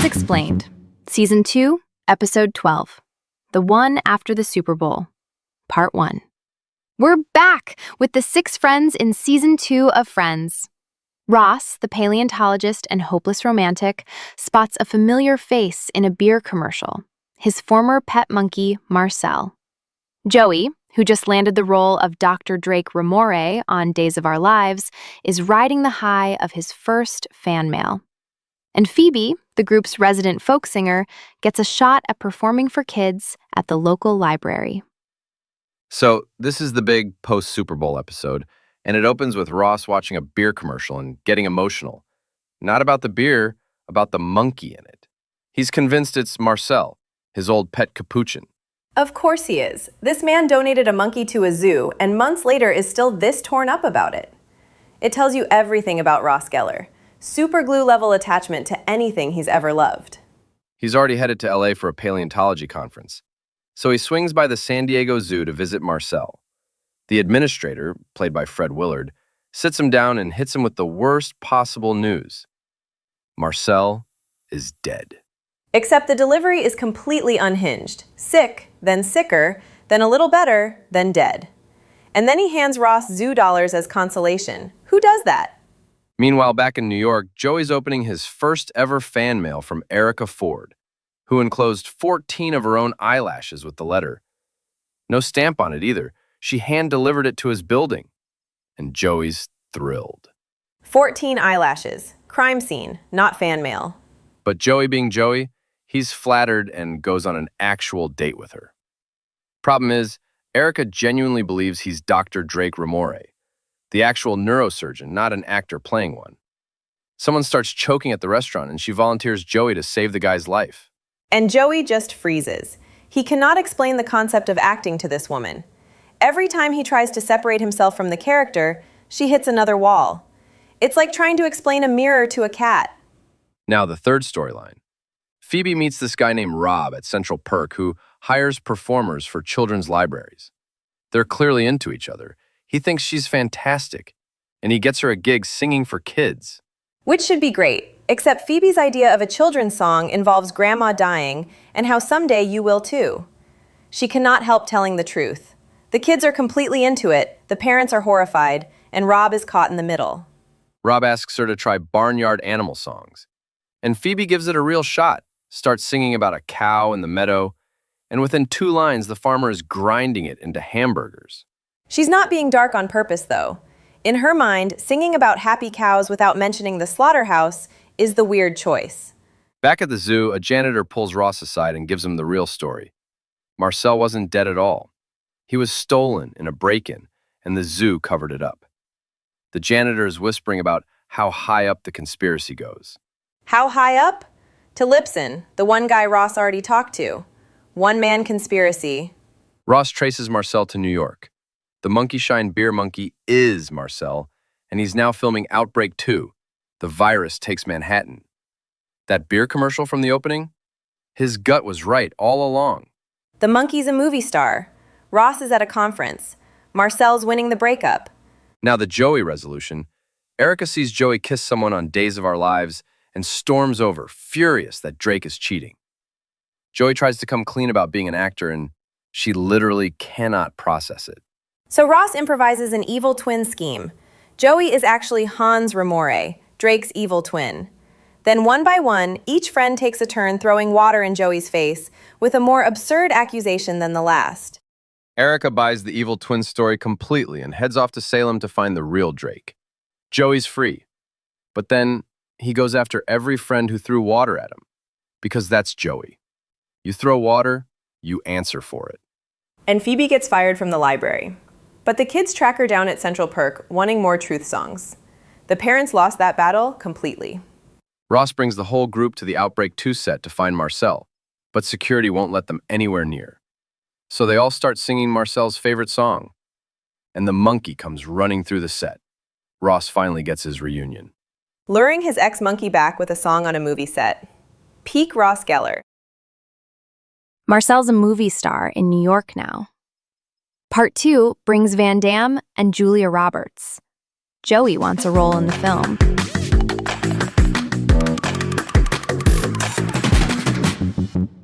Things Explained, Season 2, Episode 12, The One After the Super Bowl, Part 1. We're back with the 6 friends in Season 2 of Friends. Ross, the paleontologist and hopeless romantic, spots a familiar face in a beer commercial, his former pet monkey, Marcel. Joey, who just landed the role of Dr. Drake Ramore on Days of Our Lives, is riding the high of his first fan mail. And Phoebe, the group's resident folk singer, gets a shot at performing for kids at the local library. So this is the big post-Super Bowl episode, and it opens with Ross watching a beer commercial and getting emotional. Not about the beer, about the monkey in it. He's convinced it's Marcel, his old pet capuchin. Of course he is. This man donated a monkey to a zoo, and months later is still this torn up about it. It tells you everything about Ross Geller. Super glue level attachment to anything he's ever loved. He's already headed to LA for a paleontology conference. So he swings by the San Diego Zoo to visit Marcel. The administrator, played by Fred Willard, sits him down and hits him with the worst possible news. Marcel is dead. Except the delivery is completely unhinged. Sick, then sicker, then a little better, then dead. And then he hands Ross zoo dollars as consolation. Who does that? Meanwhile, back in New York, Joey's opening his first ever fan mail from Erica Ford, who enclosed 14 of her own eyelashes with the letter. No stamp on it either. She hand-delivered it to his building. And Joey's thrilled. 14 eyelashes. Crime scene, not fan mail. But Joey being Joey, he's flattered and goes on an actual date with her. Problem is, Erica genuinely believes he's Dr. Drake Ramore, the actual neurosurgeon, not an actor playing one. Someone starts choking at the restaurant and she volunteers Joey to save the guy's life. And Joey just freezes. He cannot explain the concept of acting to this woman. Every time he tries to separate himself from the character, she hits another wall. It's like trying to explain a mirror to a cat. Now the third storyline. Phoebe meets this guy named Rob at Central Perk who hires performers for children's libraries. They're clearly into each other. He thinks she's fantastic, and he gets her a gig singing for kids. Which should be great, except Phoebe's idea of a children's song involves grandma dying and how someday you will too. She cannot help telling the truth. The kids are completely into it, the parents are horrified, and Rob is caught in the middle. Rob asks her to try barnyard animal songs, and Phoebe gives it a real shot, starts singing about a cow in the meadow, and within 2 lines, the farmer is grinding it into hamburgers. She's not being dark on purpose, though. In her mind, singing about happy cows without mentioning the slaughterhouse is the weird choice. Back at the zoo, a janitor pulls Ross aside and gives him the real story. Marcel wasn't dead at all. He was stolen in a break-in, and the zoo covered it up. The janitor is whispering about how high up the conspiracy goes. How high up? To Lipson, the one guy Ross already talked to. One-man conspiracy. Ross traces Marcel to New York. The Monkey Shine beer monkey is Marcel, and he's now filming Outbreak 2, The Virus Takes Manhattan. That beer commercial from the opening? His gut was right all along. The monkey's a movie star. Ross is at a conference. Marcel's winning the breakup. Now the Joey resolution. Erica sees Joey kiss someone on Days of Our Lives and storms over, furious that Drake is cheating. Joey tries to come clean about being an actor, and she literally cannot process it. So Ross improvises an evil twin scheme. Joey is actually Hans Ramore, Drake's evil twin. Then one by one, each friend takes a turn throwing water in Joey's face with a more absurd accusation than the last. Erica buys the evil twin story completely and heads off to Salem to find the real Drake. Joey's free. But then he goes after every friend who threw water at him. Because that's Joey. You throw water, you answer for it. And Phoebe gets fired from the library. But the kids track her down at Central Perk, wanting more truth songs. The parents lost that battle completely. Ross brings the whole group to the Outbreak 2 set to find Marcel, but security won't let them anywhere near. So they all start singing Marcel's favorite song. And the monkey comes running through the set. Ross finally gets his reunion. Luring his ex-monkey back with a song on a movie set. Peak Ross Geller. Marcel's a movie star in New York now. Part 2 brings Van Damme and Julia Roberts. Joey wants a role in the film. Bye.